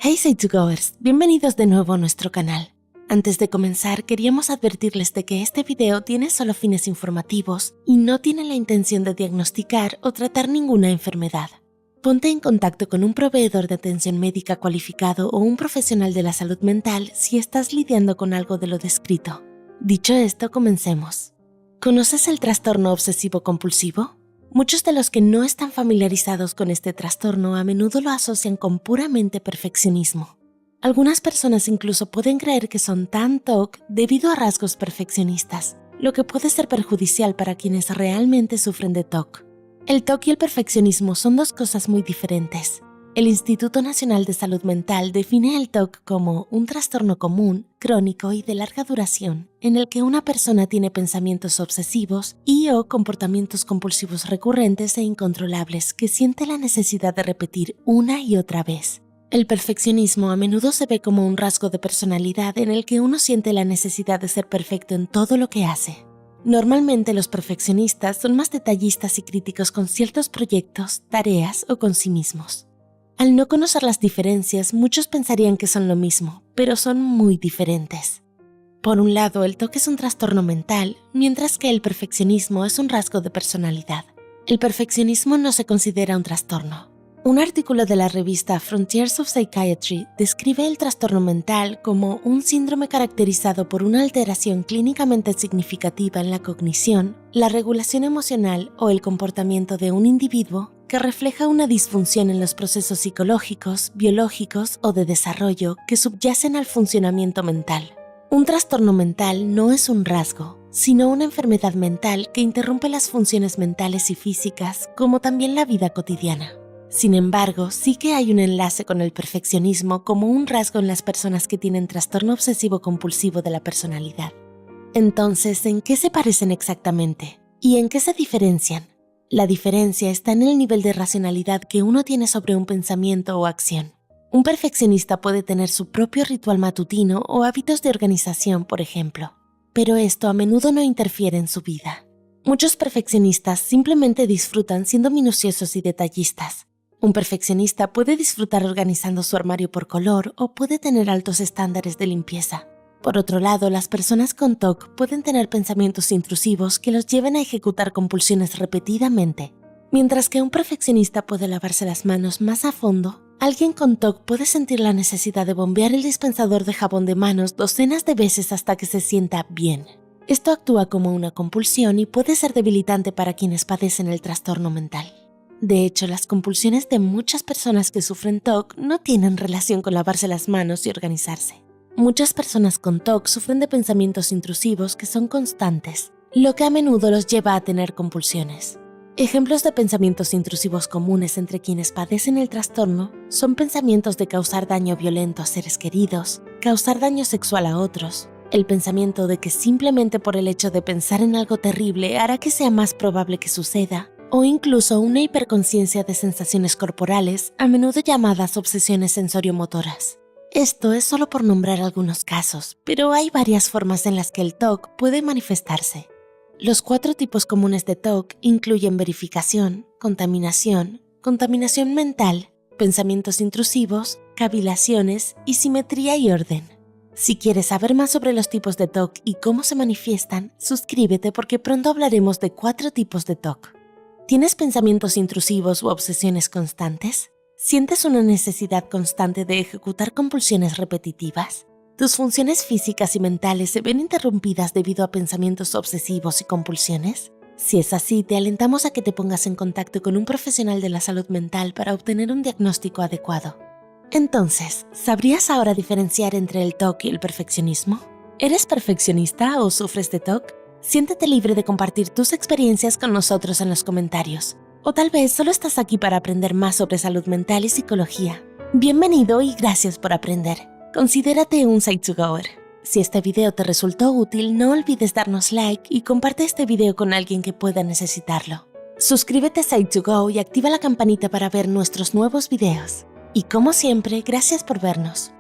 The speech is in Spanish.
Hey Site2Goers, bienvenidos de nuevo a nuestro canal. Antes de comenzar, queríamos advertirles de que este video tiene solo fines informativos y no tiene la intención de diagnosticar o tratar ninguna enfermedad. Ponte en contacto con un proveedor de atención médica cualificado o un profesional de la salud mental si estás lidiando con algo de lo descrito. Dicho esto, comencemos. ¿Conoces el trastorno obsesivo-compulsivo? Muchos de los que no están familiarizados con este trastorno a menudo lo asocian con puramente perfeccionismo. Algunas personas incluso pueden creer que son tan TOC debido a rasgos perfeccionistas, lo que puede ser perjudicial para quienes realmente sufren de TOC. El TOC y el perfeccionismo son dos cosas muy diferentes. El Instituto Nacional de Salud Mental define el TOC como un trastorno común, crónico y de larga duración, en el que una persona tiene pensamientos obsesivos y/o comportamientos compulsivos recurrentes e incontrolables que siente la necesidad de repetir una y otra vez. El perfeccionismo a menudo se ve como un rasgo de personalidad en el que uno siente la necesidad de ser perfecto en todo lo que hace. Normalmente los perfeccionistas son más detallistas y críticos con ciertos proyectos, tareas o con sí mismos. Al no conocer las diferencias, muchos pensarían que son lo mismo, pero son muy diferentes. Por un lado, el TOC es un trastorno mental, mientras que el perfeccionismo es un rasgo de personalidad. El perfeccionismo no se considera un trastorno. Un artículo de la revista Frontiers of Psychiatry describe el trastorno mental como un síndrome caracterizado por una alteración clínicamente significativa en la cognición, la regulación emocional o el comportamiento de un individuo que refleja una disfunción en los procesos psicológicos, biológicos o de desarrollo que subyacen al funcionamiento mental. Un trastorno mental no es un rasgo, sino una enfermedad mental que interrumpe las funciones mentales y físicas, como también la vida cotidiana. Sin embargo, sí que hay un enlace con el perfeccionismo como un rasgo en las personas que tienen trastorno obsesivo-compulsivo de la personalidad. Entonces, ¿en qué se parecen exactamente? ¿Y en qué se diferencian? La diferencia está en el nivel de racionalidad que uno tiene sobre un pensamiento o acción. Un perfeccionista puede tener su propio ritual matutino o hábitos de organización, por ejemplo, pero esto a menudo no interfiere en su vida. Muchos perfeccionistas simplemente disfrutan siendo minuciosos y detallistas. Un perfeccionista puede disfrutar organizando su armario por color o puede tener altos estándares de limpieza. Por otro lado, las personas con TOC pueden tener pensamientos intrusivos que los lleven a ejecutar compulsiones repetidamente. Mientras que un perfeccionista puede lavarse las manos más a fondo, alguien con TOC puede sentir la necesidad de bombear el dispensador de jabón de manos docenas de veces hasta que se sienta bien. Esto actúa como una compulsión y puede ser debilitante para quienes padecen el trastorno mental. De hecho, las compulsiones de muchas personas que sufren TOC no tienen relación con lavarse las manos y organizarse. Muchas personas con TOC sufren de pensamientos intrusivos que son constantes, lo que a menudo los lleva a tener compulsiones. Ejemplos de pensamientos intrusivos comunes entre quienes padecen el trastorno son pensamientos de causar daño violento a seres queridos, causar daño sexual a otros, el pensamiento de que simplemente por el hecho de pensar en algo terrible hará que sea más probable que suceda, o incluso una hiperconciencia de sensaciones corporales, a menudo llamadas obsesiones sensoriomotoras. Esto es solo por nombrar algunos casos, pero hay varias formas en las que el TOC puede manifestarse. Los 4 tipos comunes de TOC incluyen verificación, contaminación mental, pensamientos intrusivos, cavilaciones y simetría y orden. Si quieres saber más sobre los tipos de TOC y cómo se manifiestan, suscríbete porque pronto hablaremos de 4 tipos de TOC. ¿Tienes pensamientos intrusivos u obsesiones constantes? ¿Sientes una necesidad constante de ejecutar compulsiones repetitivas? ¿Tus funciones físicas y mentales se ven interrumpidas debido a pensamientos obsesivos y compulsiones? Si es así, te alentamos a que te pongas en contacto con un profesional de la salud mental para obtener un diagnóstico adecuado. Entonces, ¿sabrías ahora diferenciar entre el TOC y el perfeccionismo? ¿Eres perfeccionista o sufres de TOC? Siéntete libre de compartir tus experiencias con nosotros en los comentarios. O tal vez solo estás aquí para aprender más sobre salud mental y psicología. Bienvenido y gracias por aprender. Considérate un Site2Goer. Si este video te resultó útil, no olvides darnos like y comparte este video con alguien que pueda necesitarlo. Suscríbete a Site2Go y activa la campanita para ver nuestros nuevos videos. Y como siempre, gracias por vernos.